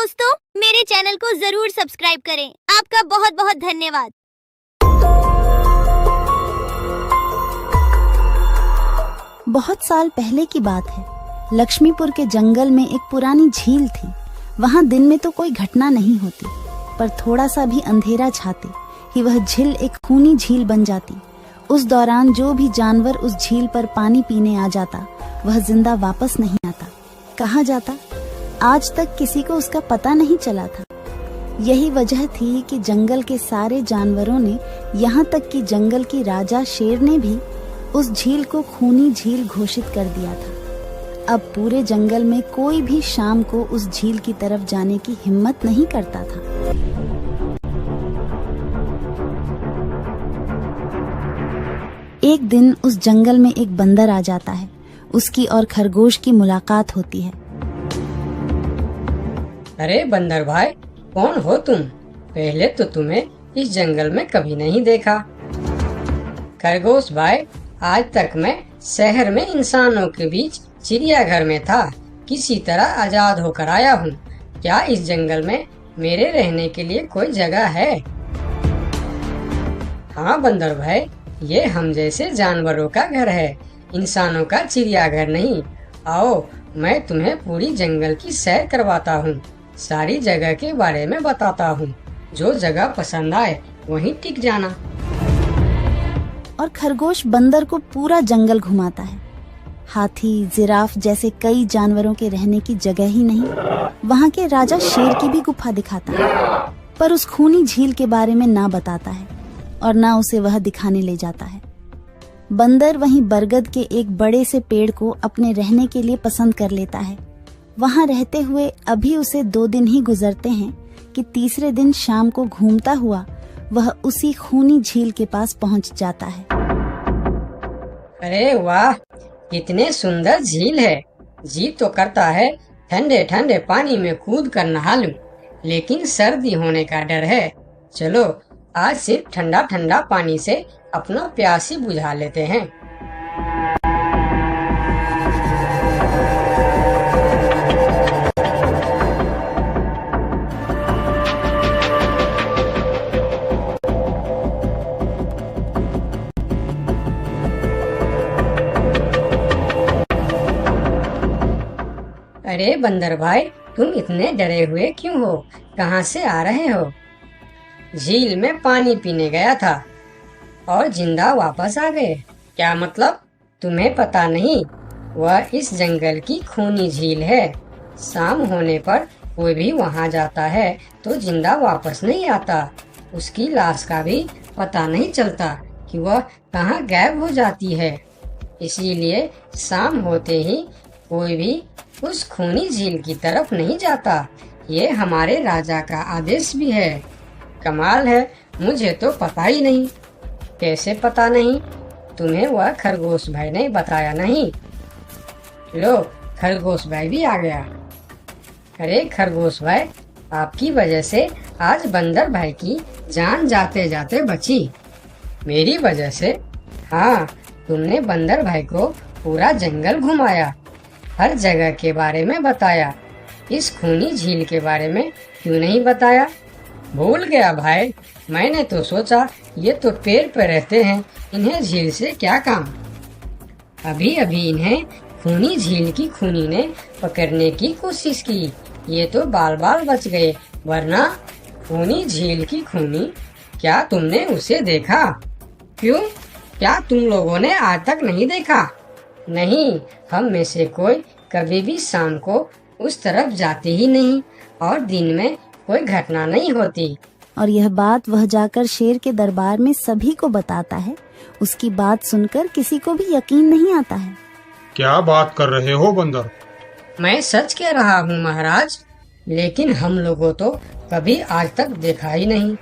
दोस्तों, मेरे चैनल को जरूर सब्सक्राइब करें। आपका बहुत बहुत धन्यवाद। बहुत साल पहले की बात है। लक्ष्मीपुर के जंगल में एक पुरानी झील थी। वहाँ दिन में तो कोई घटना नहीं होती, पर थोड़ा सा भी अंधेरा छाते ही वह झील एक खूनी झील बन जाती। उस दौरान जो भी जानवर उस झील पर पानी पीने आ जाता, वह जिंदा वापस नहीं आता। कहाँ जाता, आज तक किसी को उसका पता नहीं चला था। यही वजह थी कि जंगल के सारे जानवरों ने, यहाँ तक कि जंगल की राजा शेर ने भी उस झील को खूनी झील घोषित कर दिया था। अब पूरे जंगल में कोई भी शाम को उस झील की तरफ जाने की हिम्मत नहीं करता था। एक दिन उस जंगल में एक बंदर आ जाता है। उसकी और खरगोश की मुलाकात होती है। अरे बंदर भाई, कौन हो तुम? पहले तो तुम्हें इस जंगल में कभी नहीं देखा। खरगोश भाई, आज तक मैं शहर में इंसानों के बीच चिड़ियाघर में था। किसी तरह आजाद होकर आया हूँ। क्या इस जंगल में मेरे रहने के लिए कोई जगह है? हाँ बंदर भाई, ये हम जैसे जानवरों का घर है, इंसानों का चिड़ियाघर नहीं। आओ, मैं तुम्हें पूरी जंगल की सैर करवाता हूँ, सारी जगह के बारे में बताता हूँ। जो जगह पसंद आए वहीं टिक जाना। और खरगोश बंदर को पूरा जंगल घुमाता है। हाथी, जिराफ जैसे कई जानवरों के रहने की जगह ही नहीं, वहाँ के राजा शेर की भी गुफा दिखाता है, पर उस खूनी झील के बारे में ना बताता है और ना उसे वह दिखाने ले जाता है। बंदर वहीं बरगद के एक बड़े से पेड़ को अपने रहने के लिए पसंद कर लेता है। वहां रहते हुए अभी उसे 2 दिन ही गुजरते हैं कि तीसरे दिन शाम को घूमता हुआ वह उसी खूनी झील के पास पहुंच जाता है। अरे वाह, कितने सुंदर झील है। जी तो करता है ठंडे ठंडे पानी में कूद कर नहा लूं, लेकिन सर्दी होने का डर है। चलो, आज सिर्फ ठंडा ठंडा पानी से अपना प्यास ही बुझा लेते हैं। अरे बंदर भाई, तुम इतने डरे हुए क्यों हो? कहाँ से आ रहे हो? झील में पानी पीने गया था और जिंदा वापस आ गए। क्या मतलब? तुम्हें पता नहीं? वह इस जंगल की खूनी झील है। शाम होने पर कोई भी वहाँ जाता है तो जिंदा वापस नहीं आता। उसकी लाश का भी पता नहीं चलता कि वह कहाँ गायब हो जाती है। इसीलिए शाम होते ही कोई भी उस खूनी झील की तरफ नहीं जाता। ये हमारे राजा का आदेश भी है। कमाल है, मुझे तो पता ही नहीं। कैसे पता नहीं? तुम्हें वह खरगोश भाई ने बताया नहीं? लो, खरगोश भाई भी आ गया। अरे खरगोश भाई, आपकी वजह से आज बंदर भाई की जान जाते जाते बची। मेरी वजह से? हाँ, तुमने बंदर भाई को पूरा जंगल घुमाया, हर जगह के बारे में बताया। इस खूनी झील के बारे में क्यों नहीं बताया? भूल गया भाई, मैंने तो सोचा ये तो पेड़ पे रहते हैं, इन्हें झील से क्या काम। अभी अभी इन्हें खूनी झील की खूनी ने पकड़ने की कोशिश की, ये तो बाल बाल बच गए, वरना खूनी झील की खूनी, क्या तुमने उसे देखा? क्यों, क्या तुम लोगों ने आज तक नहीं देखा? नहीं, हम में से कोई कभी भी शाम को उस तरफ जाते ही नहीं और दिन में कोई घटना नहीं होती। और यह बात वह जाकर शेर के दरबार में सभी को बताता है। उसकी बात सुनकर किसी को भी यकीन नहीं आता है। क्या बात कर रहे हो बंदर? मैं सच कह रहा हूँ महाराज, लेकिन हम लोगों तो कभी आज तक देखा ही नहीं,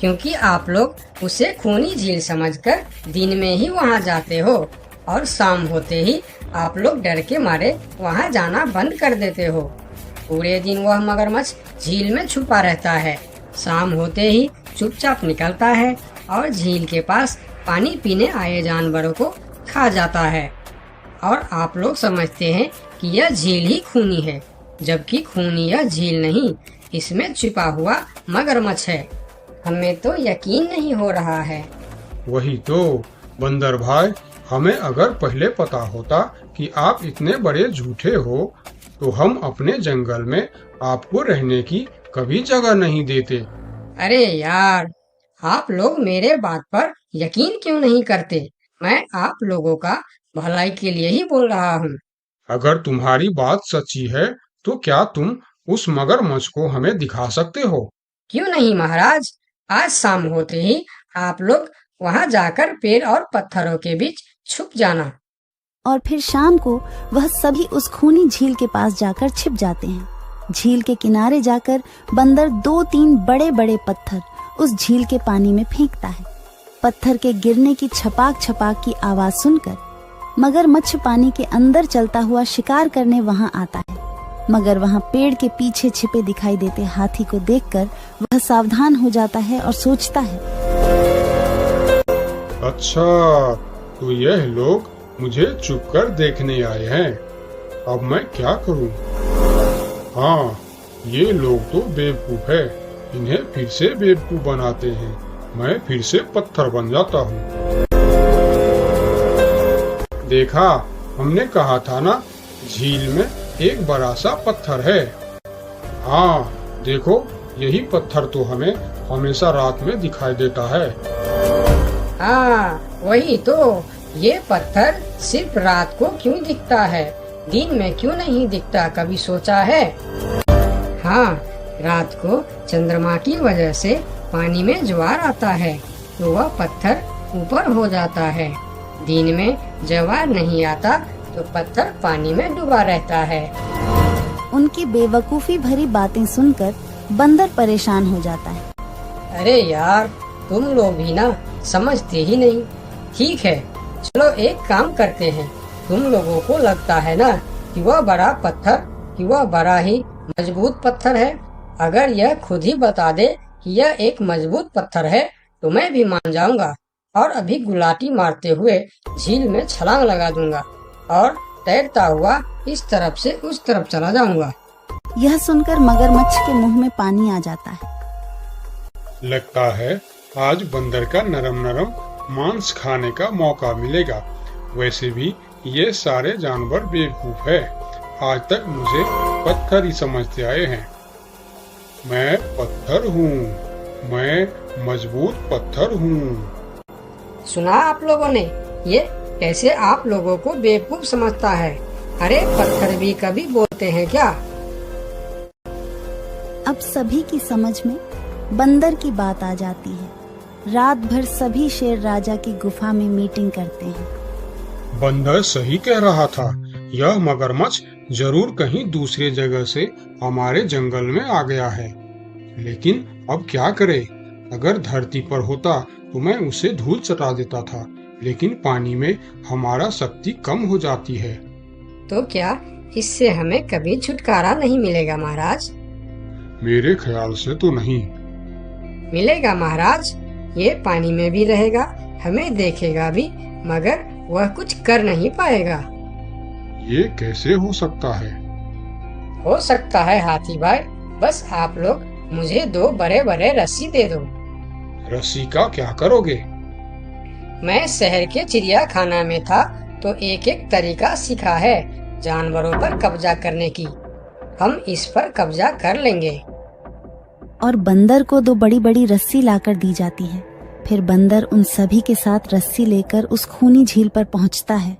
क्योंकि आप लोग उसे खूनी झील समझकर दिन में ही वहाँ जाते हो और शाम होते ही आप लोग डर के मारे वहाँ जाना बंद कर देते हो। पूरे दिन वह मगरमच्छ झील में छुपा रहता है, शाम होते ही चुपचाप निकलता है और झील के पास पानी पीने आए जानवरों को खा जाता है। और आप लोग समझते हैं कि यह झील ही खूनी है, जबकि खूनी यह झील नहीं, इसमें छिपा हुआ मगरमच्छ है। हमें तो यकीन नहीं हो रहा है। वही तो बंदर भाई, हमें अगर पहले पता होता कि आप इतने बड़े झूठे हो तो हम अपने जंगल में आपको रहने की कभी जगह नहीं देते। अरे यार, आप लोग मेरे बात पर यकीन क्यों नहीं करते? मैं आप लोगों का भलाई के लिए ही बोल रहा हूँ। अगर तुम्हारी बात सच्ची है तो क्या तुम उस मगरमच्छ को हमें दिखा सकते हो? क्यों नहीं महाराज, आज शाम होते ही आप लोग वहाँ जाकर पेड़ और पत्थरों के बीच छुप जाना। और फिर शाम को वह सभी उस खूनी झील के पास जाकर छिप जाते हैं। झील के किनारे जाकर बंदर 2-3 बड़े बड़े पत्थर उस झील के पानी में फेंकता है। पत्थर के गिरने की छपाक छपाक की आवाज सुनकर मगरमच्छ पानी के अंदर चलता हुआ शिकार करने वहां आता है। मगर वहां पेड़ के पीछे छिपे दिखाई देते हाथी को देखकर वह सावधान हो जाता है और सोचता है, अच्छा, तो यह लोग मुझे छुपकर देखने आए हैं। अब मैं क्या करूं? हाँ, ये लोग तो बेवकूफ है। इन्हें फिर से बेवकूफ बनाते हैं। मैं फिर से पत्थर बन जाता हूँ। देखा, हमने कहा था ना, झील में एक बड़ा सा पत्थर है। हाँ देखो, यही पत्थर तो हमें हमेशा रात में दिखाई देता है। हाँ वही तो, ये पत्थर सिर्फ रात को क्यों दिखता है, दिन में क्यों नहीं दिखता, कभी सोचा है? हाँ, रात को चंद्रमा की वजह से पानी में ज्वार आता है तो वह पत्थर ऊपर हो जाता है। दिन में ज्वार नहीं आता तो पत्थर पानी में डूबा रहता है। उनकी बेवकूफी भरी बातें सुनकर बंदर परेशान हो जाता है। अरे यार, तुम लोग भी ना समझते ही नहीं। ठीक है, चलो एक काम करते हैं। तुम लोगों को लगता है ना कि वह बड़ा पत्थर, कि वह बड़ा ही मजबूत पत्थर है। अगर यह खुद ही बता दे कि यह एक मजबूत पत्थर है तो मैं भी मान जाऊंगा और अभी गुलाटी मारते हुए झील में छलांग लगा दूंगा और तैरता हुआ इस तरफ से उस तरफ चला जाऊंगा। यह सुनकर मगरमच्छ के मुंह में पानी आ जाता है। लगता है आज बंदर का नरम नरम मांस खाने का मौका मिलेगा। वैसे भी ये सारे जानवर बेवकूफ है। आज तक मुझे पत्थर ही समझते आए हैं। मैं पत्थर हूँ, मैं मजबूत पत्थर हूँ। सुना आप लोगों ने, ये कैसे आप लोगों को बेवकूफ समझता है? अरे पत्थर भी कभी बोलते हैं क्या? अब सभी की समझ में बंदर की बात आ जाती है। रात भर सभी शेर राजा की गुफा में मीटिंग करते हैं। बंदर सही कह रहा था। यह मगरमच्छ जरूर कहीं दूसरे जगह से हमारे जंगल में आ गया है। लेकिन अब क्या करे? अगर धरती पर होता तो मैं उसे धूल चटा देता था, लेकिन पानी में हमारा शक्ति कम हो जाती है। तो क्या इससे हमें कभी छुटकारा नहीं मिलेगा महाराज? मेरे ख्याल से तो नहीं। मिलेगा महाराज, ये पानी में भी रहेगा, हमें देखेगा भी, मगर वह कुछ कर नहीं पाएगा। ये कैसे हो सकता है? हो सकता है हाथी भाई, बस आप लोग मुझे 2 बड़े बड़े रस्सी दे दो। रस्सी का क्या करोगे? मैं शहर के चिड़िया खाना में था तो एक एक तरीका सीखा है जानवरों पर कब्जा करने की। हम इस पर कब्जा कर लेंगे। और बंदर को 2 बड़ी बड़ी रस्सी लाकर दी जाती है। फिर बंदर उन सभी के साथ रस्सी लेकर उस खूनी झील पर पहुंचता है।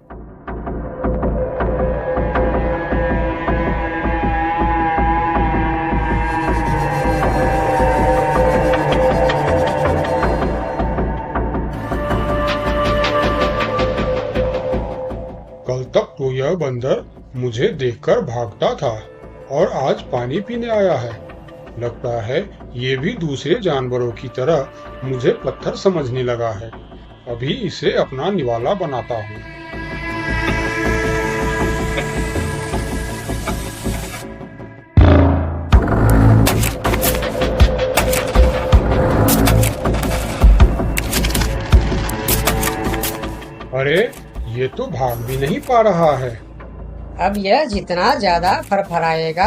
कल तक तो यह बंदर मुझे देखकर भागता था और आज पानी पीने आया है। लगता है ये भी दूसरे जानवरों की तरह मुझे पत्थर समझने लगा है। अभी इसे अपना निवाला बनाता हूँ। अरे ये तो भाग भी नहीं पा रहा है। अब यह जितना ज्यादा फरफराएगा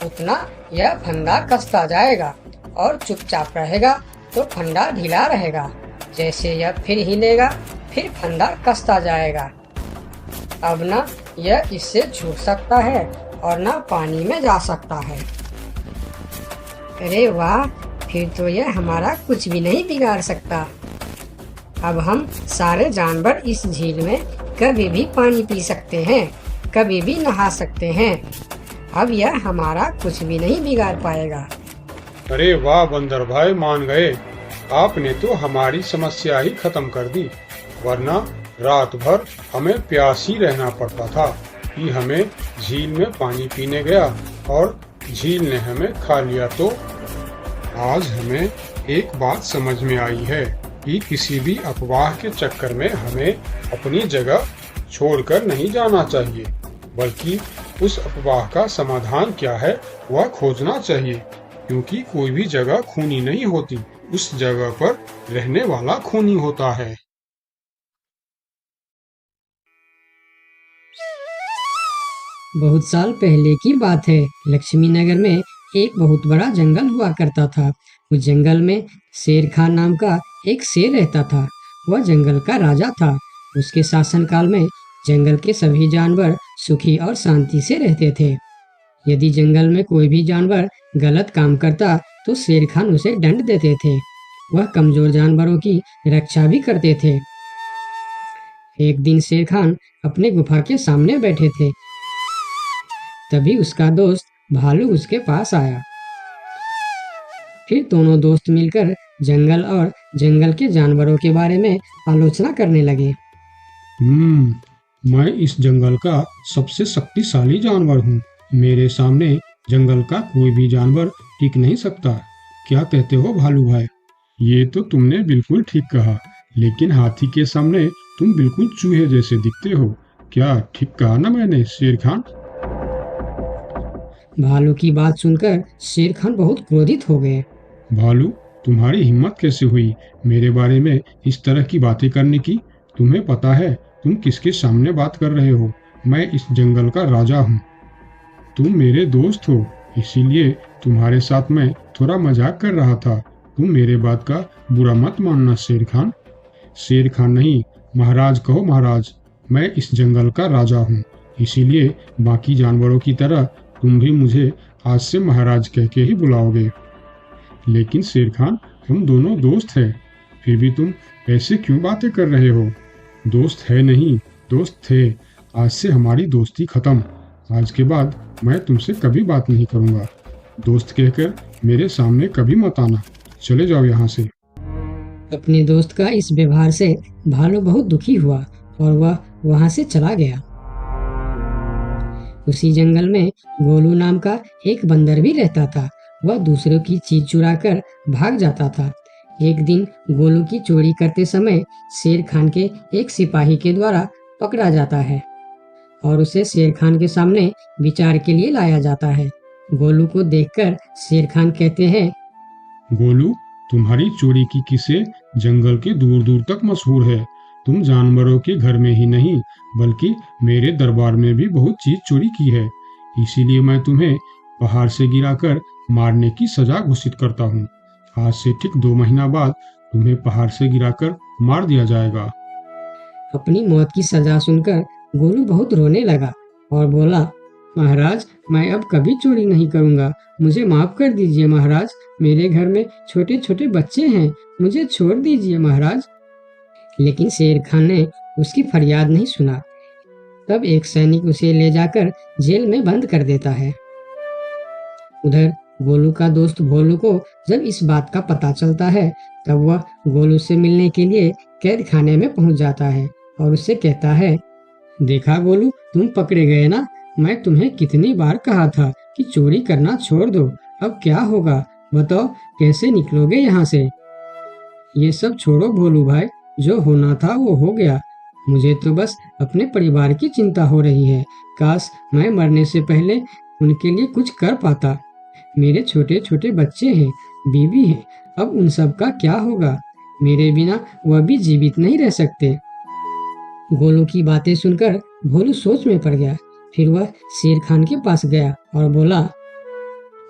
उतना यह फंदा कसता जाएगा और चुपचाप रहेगा तो फंदा ढीला रहेगा। जैसे यह फिर हिलेगा फिर फंदा कसता जाएगा। अब ना यह इससे छूट सकता है और ना पानी में जा सकता है। अरे वाह, फिर तो यह हमारा कुछ भी नहीं बिगाड़ सकता। अब हम सारे जानवर इस झील में कभी भी पानी पी सकते हैं, कभी भी नहा सकते हैं। अब यह हमारा कुछ भी नहीं बिगाड़ पाएगा। अरे वाह बंदर भाई, मान गए। आपने तो हमारी समस्या ही खत्म कर दी, वरना रात भर हमें प्यास ही रहना पड़ता था कि हमें झील में पानी पीने गया और झील ने हमें खा लिया। तो आज हमें एक बात समझ में आई है कि किसी भी अफवाह के चक्कर में हमें अपनी जगह छोड़कर नहीं जाना चाहिए, बल्कि उस अफवाह का समाधान क्या है वह खोजना चाहिए, क्योंकि कोई भी जगह खूनी नहीं होती, उस जगह पर रहने वाला खूनी होता है। बहुत साल पहले की बात है। लक्ष्मी नगर में एक बहुत बड़ा जंगल हुआ करता था। उस जंगल में शेर खान नाम का एक शेर रहता था। वह जंगल का राजा था। उसके शासनकाल में जंगल के सभी जानवर सुखी और शांति से रहते थे। यदि जंगल में कोई भी जानवर गलत काम करता तो शेर खान उसे दंड देते थे। वह कमजोर जानवरों की रक्षा भी करते थे। एक दिन शेर खान अपने गुफा के सामने बैठे थे। तभी उसका दोस्त भालू उसके पास आया। फिर दोनों दोस्त मिलकर जंगल और जंगल के जानवरों के बारे में आलोचना करने लगे। मैं इस जंगल का सबसे शक्तिशाली जानवर हूँ। मेरे सामने जंगल का कोई भी जानवर टिक नहीं सकता। क्या कहते हो भालू भाई? ये तो तुमने बिल्कुल ठीक कहा, लेकिन हाथी के सामने तुम बिल्कुल चूहे जैसे दिखते हो। क्या ठीक कहा ना मैंने शेर खान? भालू की बात सुनकर शेर खान बहुत क्रोधित हो गए। भालू, तुम्हारी हिम्मत कैसे हुई मेरे बारे में इस तरह की बातें करने की? तुम्हें पता है तुम किसके सामने बात कर रहे हो? मैं इस जंगल का राजा हूँ। तुम मेरे दोस्त हो, इसीलिए तुम्हारे साथ मैं थोड़ा मजाक कर रहा था। तुम मेरे बात का बुरा मत मानना शेर खान। शेर खान नहीं, महाराज कहो महाराज। मैं इस जंगल का राजा हूँ, इसीलिए बाकी जानवरों की तरह तुम भी मुझे आज से महाराज कह के ही बुलाओगे। लेकिन शेर खान, हम दोनों दोस्त हैं, फिर भी तुम ऐसे क्यों बातें कर रहे हो? दोस्त है नहीं, दोस्त थे। आज से हमारी दोस्ती खत्म। आज के बाद मैं तुमसे कभी बात नहीं करूंगा। दोस्त कहकर मेरे सामने कभी मत आना। चले जाओ यहाँ से। अपने दोस्त का इस व्यवहार से भालू बहुत दुखी हुआ और वह वहां से चला गया। उसी जंगल में गोलू नाम का एक बंदर भी रहता था। वह दूसरों की चीज चुराकर भाग जाता था। एक दिन गोलू की चोरी करते समय शेर खान के एक सिपाही के द्वारा पकड़ा जाता है और उसे शेर खान के सामने विचार के लिए लाया जाता है। गोलू को देखकर शेर खान कहते हैं, गोलू, तुम्हारी चोरी की किस्से जंगल के दूर दूर तक मशहूर है। तुम जानवरों के घर में ही नहीं बल्कि मेरे दरबार में भी बहुत चीज चोरी की है। इसीलिए मैं तुम्हें पहाड़ से गिराकर मारने की सजा घोषित करता हूँ। आज से ठीक 2 महीना बाद तुम्हें पहाड़ से गिराकर मार दिया जाएगा। अपनी मौत की सजा सुनकर गोलू बहुत रोने लगा और बोला, महाराज, मैं अब कभी चोरी नहीं करूंगा। मुझे माफ कर दीजिए महाराज। मेरे घर में छोटे छोटे बच्चे हैं, मुझे छोड़ दीजिए महाराज। लेकिन शेर खान ने उसकी फरियाद नहीं सुना। तब एक सैनिक उसे ले जाकर जेल में बंद कर देता है। उधर गोलू का दोस्त भोलू को जब इस बात का पता चलता है तब वह गोलू से मिलने के लिए कैद खाने में पहुंच जाता है और उससे कहता है, देखा गोलू, तुम पकड़े गए ना। मैं तुम्हें कितनी बार कहा था कि चोरी करना छोड़ दो। अब क्या होगा बताओ, कैसे निकलोगे यहाँ से? ये सब छोड़ो भोलू भाई, जो होना था वो हो गया। मुझे तो बस अपने परिवार की चिंता हो रही है। काश मैं मरने से पहले उनके लिए कुछ कर पाता। मेरे छोटे छोटे बच्चे हैं, बीवी है, अब उन सब का क्या होगा? मेरे बिना वह भी जीवित नहीं रह सकते। गोलू की बातें सुनकर भोलू सोच में पड़ गया। फिर वह शेर खान के पास गया और बोला,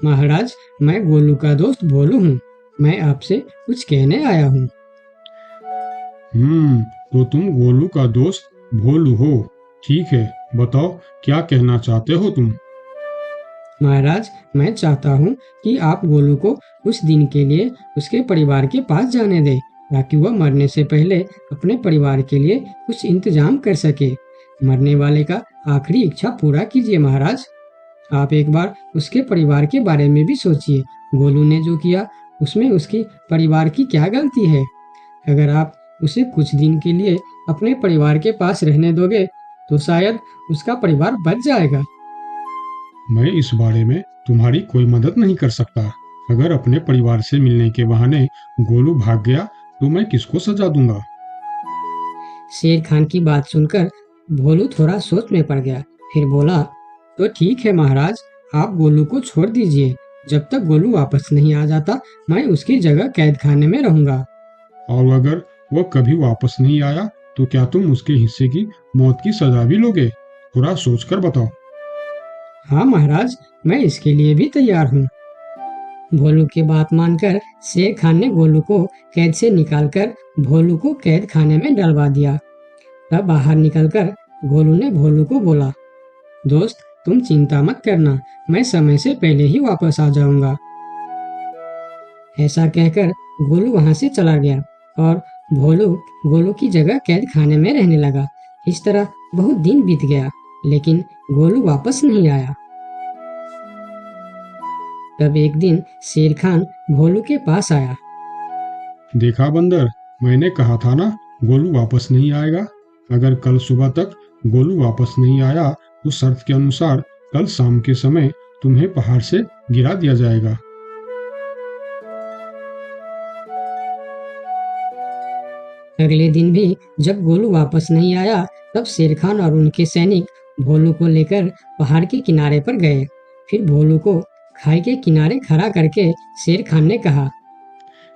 महाराज, मैं गोलू का दोस्त भोलू हूँ। मैं आपसे कुछ कहने आया हूँ। तो तुम गोलू का दोस्त भोलू हो। ठीक है, बताओ क्या कहना चाहते हो तुम। महाराज, मैं चाहता हूँ कि आप गोलू को कुछ दिन के लिए उसके परिवार के पास जाने दें, ताकि वह मरने से पहले अपने परिवार के लिए कुछ इंतजाम कर सके। मरने वाले का आखिरी इच्छा पूरा कीजिए महाराज। आप एक बार उसके परिवार के बारे में भी सोचिए। गोलू ने जो किया उसमें उसकी परिवार की क्या गलती है? अगर आप उसे कुछ दिन के लिए अपने परिवार के पास रहने दोगे तो शायद उसका परिवार बच जाएगा। मैं इस बारे में तुम्हारी कोई मदद नहीं कर सकता। अगर अपने परिवार से मिलने के बहाने गोलू भाग गया तो मैं किसको सजा दूंगा? शेर खान की बात सुनकर भोलू थोड़ा सोच में पड़ गया। फिर बोला, तो ठीक है महाराज, आप गोलू को छोड़ दीजिए। जब तक गोलू वापस नहीं आ जाता मैं उसकी जगह कैद खाने में रहूंगा। और अगर वह कभी वापस नहीं आया तो क्या तुम उसके हिस्से की मौत की सजा भी लोगे? थोड़ा सोचकर बताओ। हाँ महाराज, मैं इसके लिए भी तैयार हूँ। भोलू की बात मानकर शेर खान ने गोलू को कैद से निकालकर भोलू को कैद खाने में डलवा दिया। तब बाहर निकलकर गोलू ने भोलू को बोला, दोस्त तुम चिंता मत करना, मैं समय से पहले ही वापस आ जाऊंगा। ऐसा कहकर गोलू वहां से चला गया और भोलू गोलू की जगह कैद खाने में रहने लगा। इस तरह बहुत दिन बीत गया, लेकिन गोलू वापस नहीं आया। तब एक दिन शेर खान भोलू के पास आया। देखा बंदर, मैंने कहा था ना गोलू वापस नहीं आएगा। अगर कल सुबह तक गोलू वापस नहीं आया तो शर्त के अनुसार कल शाम के समय तुम्हें पहाड़ से गिरा दिया जाएगा। अगले दिन भी जब गोलू वापस नहीं आया तब शेर खान और उनके सैनिक भोलू को लेकर पहाड़ के किनारे पर गए। फिर भोलू को खाई के किनारे खड़ा करके शेर खान ने कहा,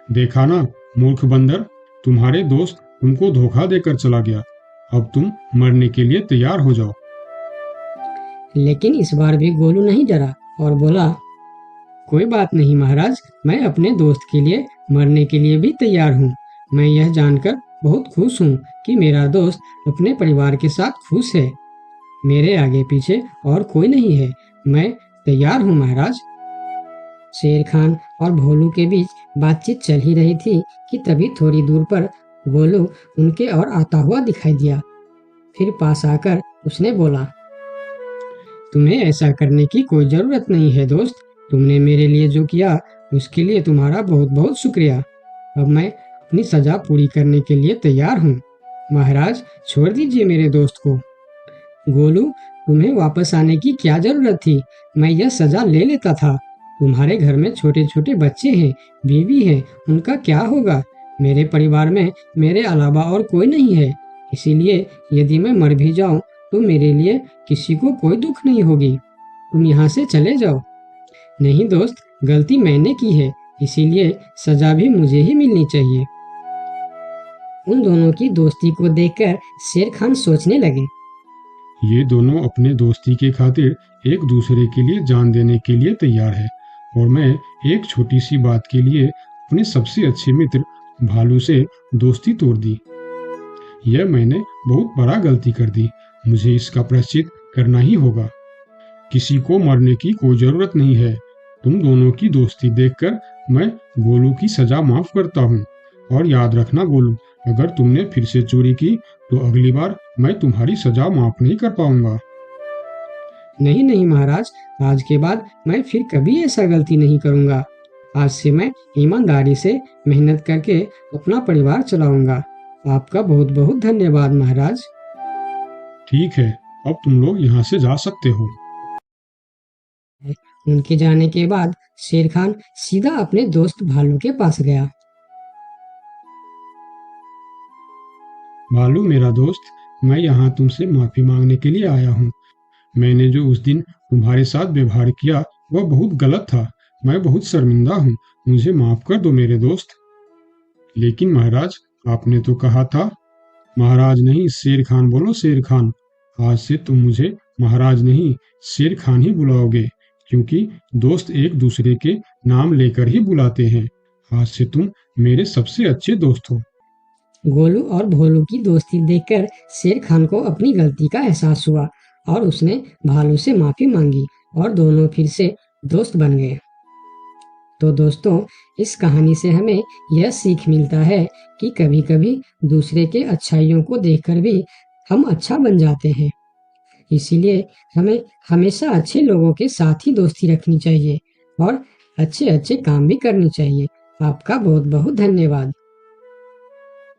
देखा ना मूर्ख बंदर, तुम्हारे दोस्त तुमको धोखा देकर चला गया। अब तुम मरने के लिए तैयार हो जाओ। लेकिन इस बार भी गोलू नहीं डरा और बोला, कोई बात नहीं महाराज, मैं अपने दोस्त के लिए मरने के लिए भी तैयार हूँ। मैं यह जानकर बहुत खुश हूँ कि मेरा दोस्त अपने परिवार के साथ खुश है। मेरे आगे पीछे और कोई नहीं है, मैं तैयार हूँ महाराज। शेर खान और भोलू के बीच बातचीत चल ही रही थी कि तभी थोड़ी दूर पर गोलू उनके और आता हुआ दिखाई दिया। फिर पास आकर उसने बोला, तुम्हें ऐसा करने की कोई जरूरत नहीं है दोस्त। तुमने मेरे लिए जो किया उसके लिए तुम्हारा बहुत बहुत शुक्रिया। अब मैं अपनी सजा पूरी करने के लिए तैयार हूँ। महाराज छोड़ दीजिए मेरे दोस्त को। गोलू, तुम्हें वापस आने की क्या जरूरत थी? मैं यह सजा ले लेता था। तुम्हारे घर में छोटे छोटे बच्चे हैं, बीवी है, उनका क्या होगा? मेरे परिवार में मेरे अलावा और कोई नहीं है, इसीलिए यदि मैं मर भी जाऊं तो मेरे लिए किसी को कोई दुख नहीं होगी। तुम यहाँ से चले जाओ। नहीं दोस्त, गलती मैंने की है, इसीलिए सजा भी मुझे ही मिलनी चाहिए। उन दोनों की दोस्ती को देखकर शेर खान सोचने लगे, ये दोनों अपने दोस्ती के खातिर एक दूसरे के लिए जान देने के लिए तैयार है, और मैं एक छोटी सी बात के लिए अपने सबसे अच्छे मित्र भालू से दोस्ती तोड़ दी। यह मैंने बहुत बड़ा गलती कर दी। मुझे इसका प्रायश्चित करना ही होगा। किसी को मरने की कोई जरूरत नहीं है। तुम दोनों की दोस्ती देखकर मैं गोलू की सजा माफ करता हूँ। और याद रखना गोलू, अगर तुमने फिर से चोरी की तो अगली बार मैं तुम्हारी सजा माफ नहीं कर पाऊंगा। नहीं नहीं महाराज, आज के बाद मैं फिर कभी ऐसा गलती नहीं करूंगा। आज से मैं ईमानदारी से मेहनत करके अपना परिवार चलाऊंगा। आपका बहुत बहुत धन्यवाद महाराज। ठीक है, अब तुम लोग यहाँ से जा सकते हो। उनके जाने के बाद शेर खान सीधा अपने दोस्त भालू के पास गया। भालू मेरा दोस्त, मैं यहाँ तुमसे माफी मांगने के लिए आया हूँ। मैंने जो उस दिन तुम्हारे साथ व्यवहार किया वह बहुत गलत था। मैं बहुत शर्मिंदा हूँ, मुझे माफ कर दो मेरे दोस्त। लेकिन महाराज, आपने तो कहा था। महाराज नहीं, शेर खान बोलो, शेर खान। आज से तुम मुझे महाराज नहीं शेर खान ही बुलाओगे, क्योंकि दोस्त एक दूसरे के नाम लेकर ही बुलाते हैं। आज से तुम मेरे सबसे अच्छे दोस्त हो। गोलू और भोलू की दोस्ती देखकर शेर खान को अपनी गलती का एहसास हुआ और उसने भालू से माफी मांगी और दोनों फिर से दोस्त बन गए। तो दोस्तों, इस कहानी से हमें यह सीख मिलता है कि कभी-कभी दूसरे के अच्छाइयों को देखकर भी हम अच्छा बन जाते हैं। इसीलिए हमें हमेशा अच्छे लोगों के साथ ही दोस्ती रखनी चाहिए और अच्छे-अच्छे काम भी करनी चाहिए। आपका बहुत-बहुत धन्यवाद।